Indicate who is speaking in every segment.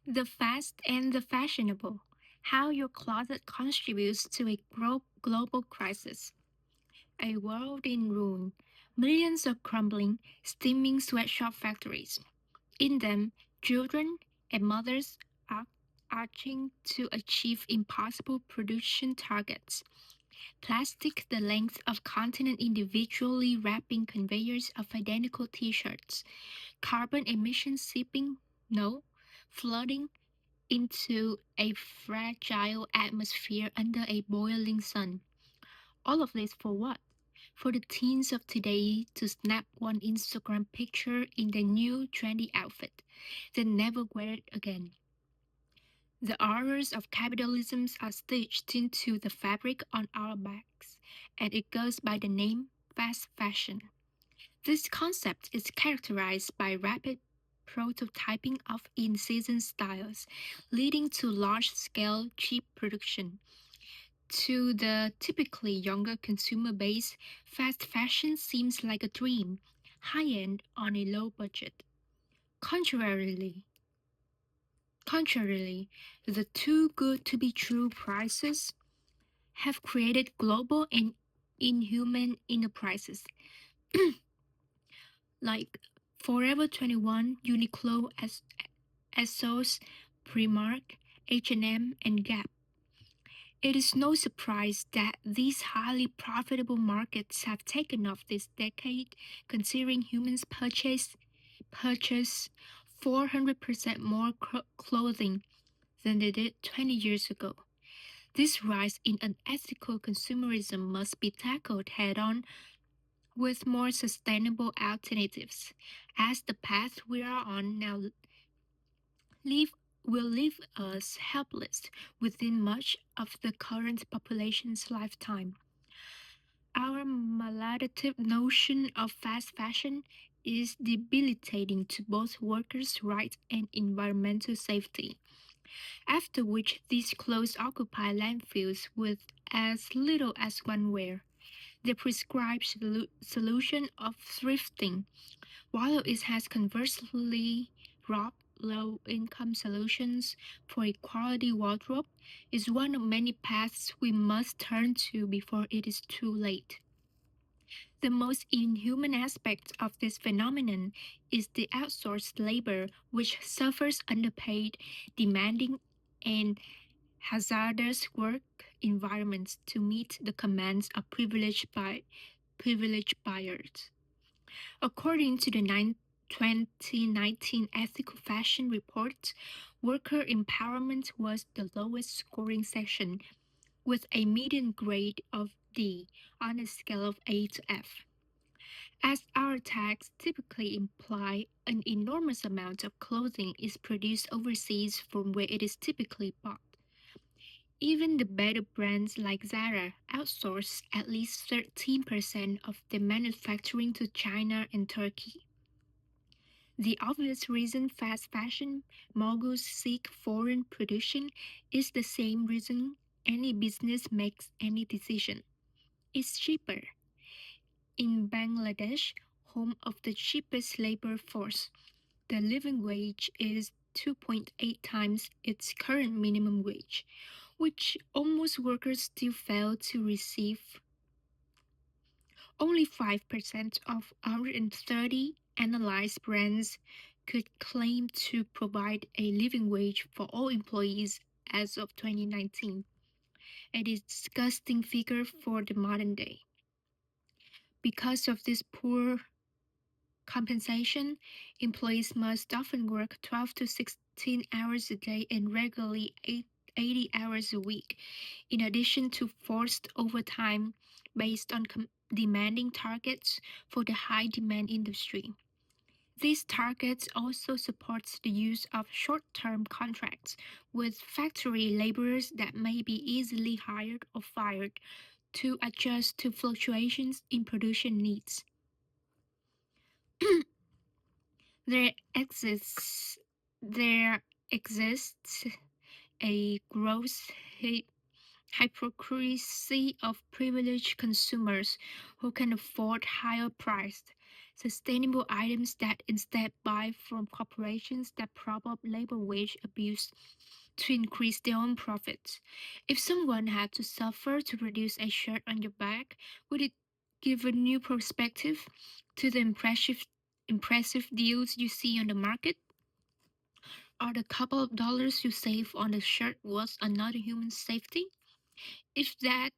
Speaker 1: The fast and the fashionable. How your closet contributes to a global crisis. A world in ruin. Millions of crumbling, steaming sweatshop factories. In them, children and mothers are arching to achieve impossible production targets. Plastic the length of continent individually wrapping conveyors of identical t-shirts. Carbon emissions seeping, no, flooding into a fragile atmosphere under a boiling sun. All of this for what? For the teens of today to snap one Instagram picture in their new trendy outfit, then never wear it again. The horrors of capitalism are stitched into the fabric on our backs, and it goes by the name fast fashion. This concept is characterized by rapid prototyping of in-season styles, leading to large-scale cheap production. To the typically younger consumer base, fast fashion seems like a dream, high-end on a low budget. Contrarily, contrarily, the too good to be true prices have created global and inhuman enterprises like Forever 21, Uniqlo, ASOS, Primark, H&M, and Gap. It is no surprise that these highly profitable markets have taken off this decade, considering humans purchase 400% more clothing than they did 20 years ago. This rise in unethical consumerism must be tackled head-on with more sustainable alternatives, as the path we are on now leave, will leave us helpless within much of the current population's lifetime. Our maladaptive notion of fast fashion is debilitating to both workers' rights and environmental safety, after which these clothes occupy landfills with as little as one wear. The prescribed solution of thrifting, while it has conversely robbed low income solutions for a quality wardrobe, is one of many paths we must turn to before it is too late. The most inhuman aspect of this phenomenon is the outsourced labor, which suffers underpaid, demanding, and hazardous work environments to meet the commands of privileged buyers. According to the 2019 Ethical Fashion Report, worker empowerment was the lowest scoring section, with a median grade of D on a scale of A to F. As our tags typically imply, an enormous amount of clothing is produced overseas from where it is typically bought. Even the better brands like Zara outsource at least 13% of their manufacturing to China and Turkey. The obvious reason fast fashion moguls seek foreign production is the same reason any business makes any decision. It's cheaper. In Bangladesh, home of the cheapest labor force, the living wage is 2.8 times its current minimum wage, which almost workers still fail to receive. Only 5% of 130 analyzed brands could claim to provide a living wage for all employees as of 2019, a disgusting figure for the modern day. Because of this poor compensation, employees must often work 12 to 16 hours a day and regularly 80 hours a week, in addition to forced overtime based on demanding targets for the high demand industry. These targets also supports the use of short-term contracts with factory laborers that may be easily hired or fired to adjust to fluctuations in production needs. There exists there exists a gross hypocrisy of privileged consumers who can afford higher priced, sustainable items that instead buy from corporations that prop up labor wage abuse to increase their own profits. If someone had to suffer to produce a shirt on your back, would it give a new perspective to the impressive deals you see on the market? Or the couple of dollars you save on the shirt was another human safety? If that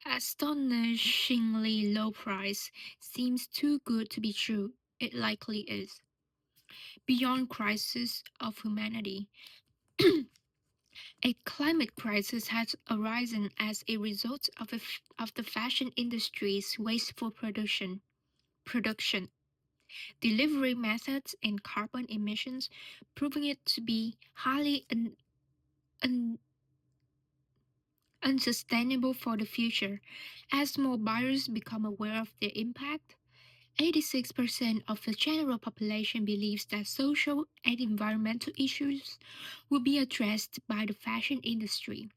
Speaker 1: astonishingly low price seems too good to be true, it likely is. Beyond crisis of humanity, a climate crisis has arisen as a result of the fashion industry's wasteful production, delivery methods, and carbon emissions, proving it to be highly un- unsustainable for the future. As more buyers become aware of their impact, 86% of the general population believes that social and environmental issues will be addressed by the fashion industry,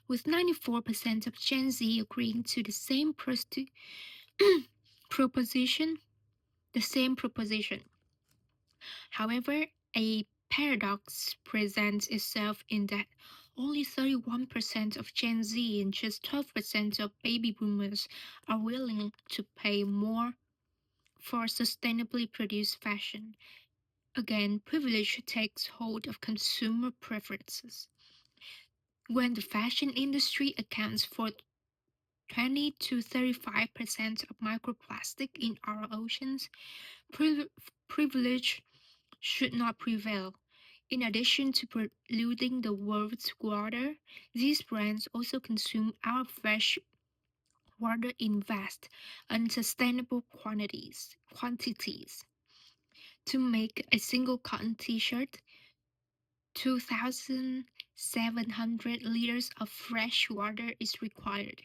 Speaker 1: with 94% of Gen Z agreeing to the same proposition. The same proposition. However, a paradox presents itself in that only 31% of Gen Z and just 12% of baby boomers are willing to pay more for sustainably produced fashion. Again, privilege takes hold of consumer preferences. When the fashion industry accounts for 20 to 35% of microplastic in our oceans, privilege should not prevail. In addition to polluting the world's water, these brands also consume our fresh water in vast, unsustainable quantities. To make a single cotton t-shirt, 2,700 liters of fresh water is required,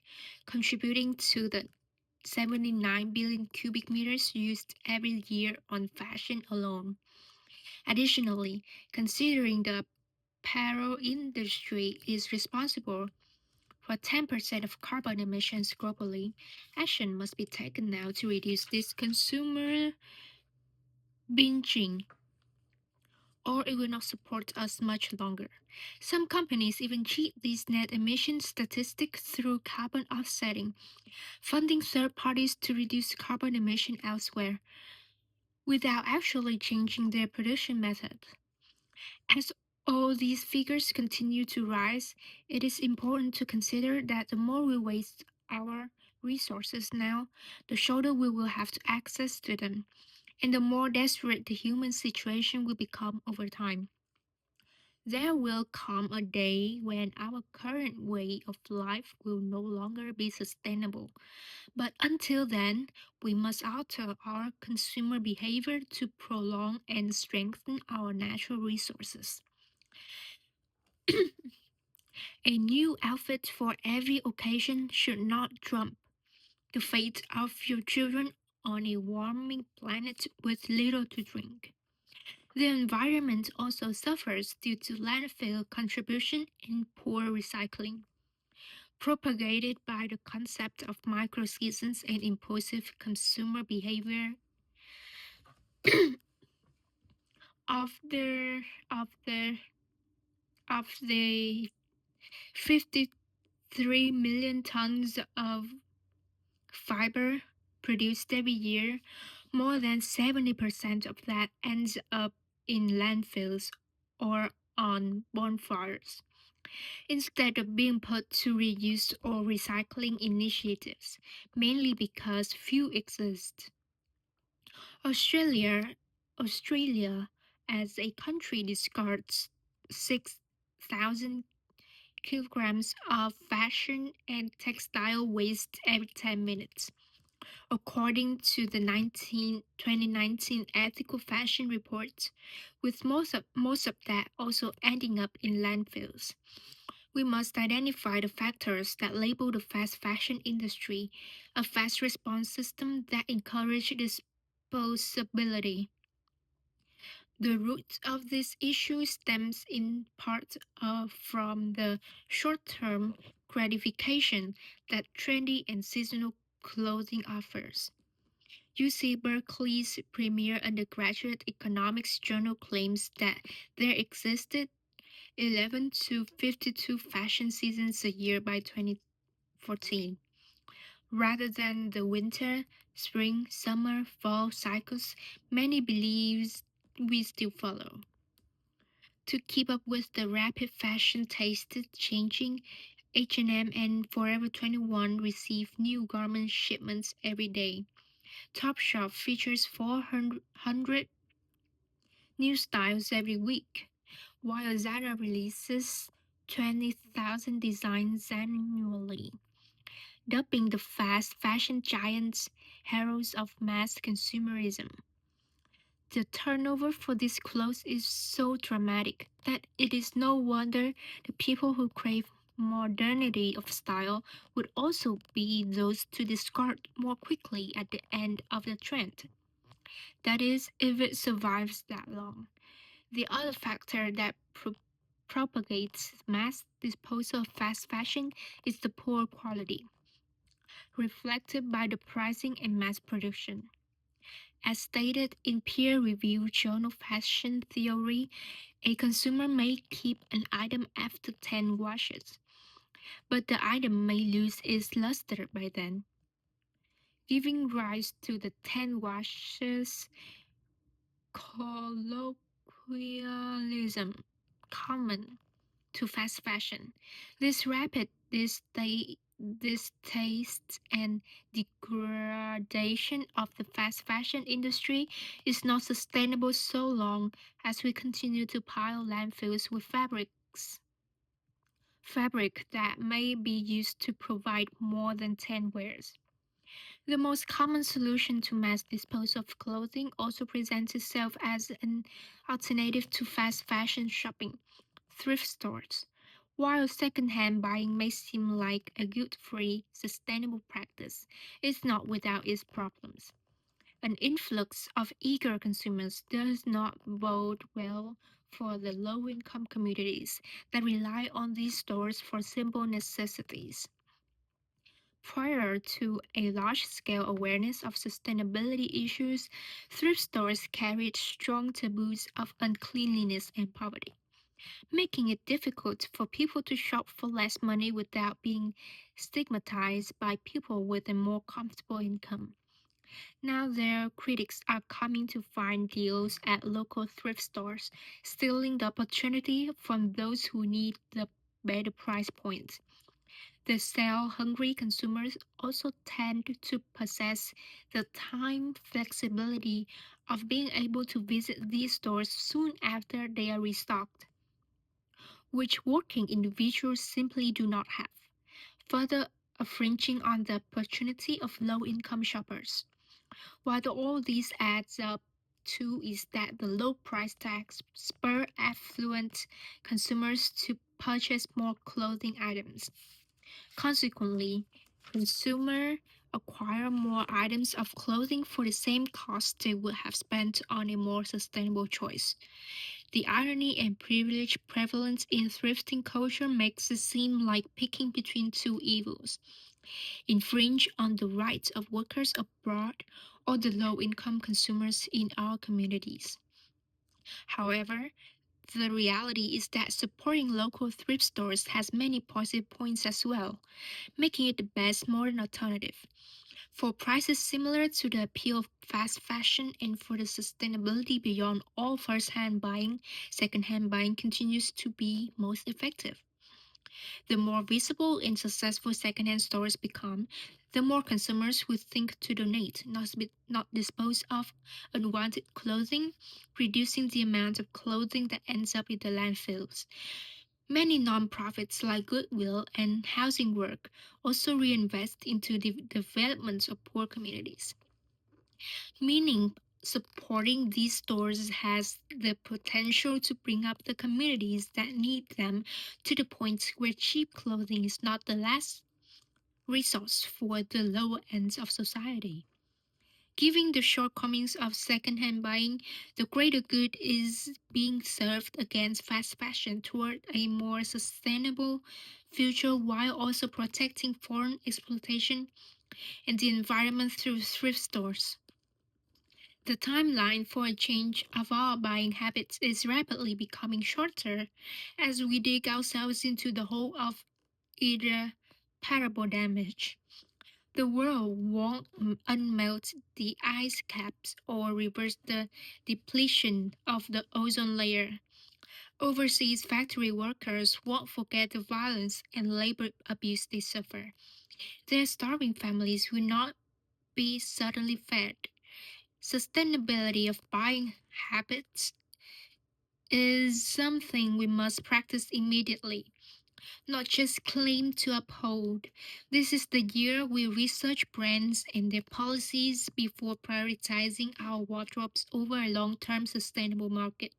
Speaker 1: contributing to the 79 billion cubic meters used every year on fashion alone. Additionally, considering the apparel industry is responsible for 10% of carbon emissions globally, action must be taken now to reduce this consumer binging, or it will not support us much longer. Some companies even cheat these net emission statistics through carbon offsetting, funding third parties to reduce carbon emission elsewhere, without actually changing their production methods. As all these figures continue to rise, it is important to consider that the more we waste our resources now, the shorter we will have to access to them, and the more desperate the human situation will become over time. There will come a day when our current way of life will no longer be sustainable. But until then, we must alter our consumer behavior to prolong and strengthen our natural resources. A new outfit for every occasion should not trump the fate of your children on a warming planet with little to drink. The environment also suffers due to landfill contribution and poor recycling, propagated by the concept of micro seasons and impulsive consumer behavior of the of the of the 53 million tons of fiber produced every year. More than 70% of that ends up in landfills or on bonfires, instead of being put to reuse or recycling initiatives, mainly because few exist. Australia, Australia as a country discards 6,000 kilograms of fashion and textile waste every 10 minutes, according to the 2019 Ethical Fashion Report, with most of that also ending up in landfills. We must identify the factors that label the fast fashion industry a fast response system that encourages disposability. The root of this issue stems in part from the short term gratification that trendy and seasonal clothing offers. UC Berkeley's premier undergraduate economics journal claims that there existed 11 to 52 fashion seasons a year by 2014, rather than the winter, spring, summer, fall cycles many believes we still follow. To keep up with the rapid fashion taste changing, H&M and Forever 21 receive new garment shipments every day. Topshop features 400 new styles every week, while Zara releases 20,000 designs annually, dubbing the fast fashion giants heralds of mass consumerism. The turnover for these clothes is so dramatic that it is no wonder the people who crave modernity of style would also be those to discard more quickly at the end of the trend. That is, if it survives that long. The other factor that propagates mass disposal of fast fashion is the poor quality, reflected by the pricing and mass production. As stated in peer-reviewed journal Fashion Theory, a consumer may keep an item after 10 washes, but the item may lose its luster by then, giving rise to the 10 washes colloquialism common to fast fashion. This rapid distaste and degradation of the fast fashion industry is not sustainable so long as we continue to pile landfills with fabric that may be used to provide more than 10 wears. The most common solution to mass disposal of clothing also presents itself as an alternative to fast fashion shopping, thrift stores. While second-hand buying may seem like a good, free, sustainable practice, it's not without its problems. An influx of eager consumers does not bode well for the low-income communities that rely on these stores for simple necessities. Prior to a large-scale awareness of sustainability issues, thrift stores carried strong taboos of uncleanliness and poverty, making it difficult for people to shop for less money without being stigmatized by people with a more comfortable income. Now their critics are coming to find deals at local thrift stores, stealing the opportunity from those who need the better price points. The sale-hungry consumers also tend to possess the time flexibility of being able to visit these stores soon after they are restocked, which working individuals simply do not have, further infringing on the opportunity of low-income shoppers. What all this adds up to is that the low price tags spur affluent consumers to purchase more clothing items. Consequently, consumers acquire more items of clothing for the same cost they would have spent on a more sustainable choice. The irony and privilege prevalent in thrifting culture makes it seem like picking between two evils: infringe on the rights of workers abroad or the low-income consumers in our communities. However, the reality is that supporting local thrift stores has many positive points as well, making it the best modern alternative. For prices similar to the appeal of fast fashion and for the sustainability beyond all first-hand buying, second-hand buying continues to be most effective. The more visible and successful second-hand stores become, the more consumers will think to donate, not dispose of unwanted clothing, reducing the amount of clothing that ends up in the landfills. Many nonprofits like Goodwill and Housing Work also reinvest into the development of poor communities, meaning supporting these stores has the potential to bring up the communities that need them to the point where cheap clothing is not the last resource for the lower ends of society. Given the shortcomings of second-hand buying, the greater good is being served against fast fashion toward a more sustainable future while also protecting foreign exploitation and the environment through thrift stores. The timeline for a change of our buying habits is rapidly becoming shorter as we dig ourselves into the hole of irreparable damage. The world won't unmelt the ice caps or reverse the depletion of the ozone layer. Overseas factory workers won't forget the violence and labor abuse they suffer. Their starving families will not be suddenly fed. Sustainability of buying habits is something we must practice immediately, not just claim to uphold. This is the year we research brands and their policies before prioritizing our wardrobes over a long term sustainable market.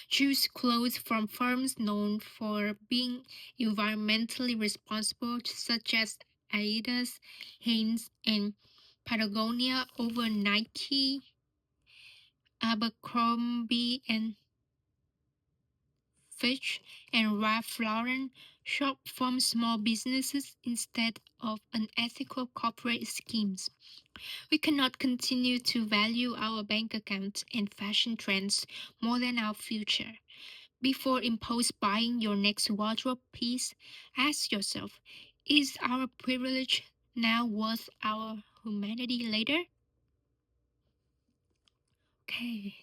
Speaker 1: Choose clothes from firms known for being environmentally responsible, such as Adidas, Hanes, and Patagonia, over Nike, Abercrombie and Fitch, and Ralph Lauren. Shop from small businesses instead of unethical corporate schemes. We cannot continue to value our bank accounts and fashion trends more than our future. Before impulse buying your next wardrobe piece, ask yourself, is our privilege now worth our humanity later? Okay,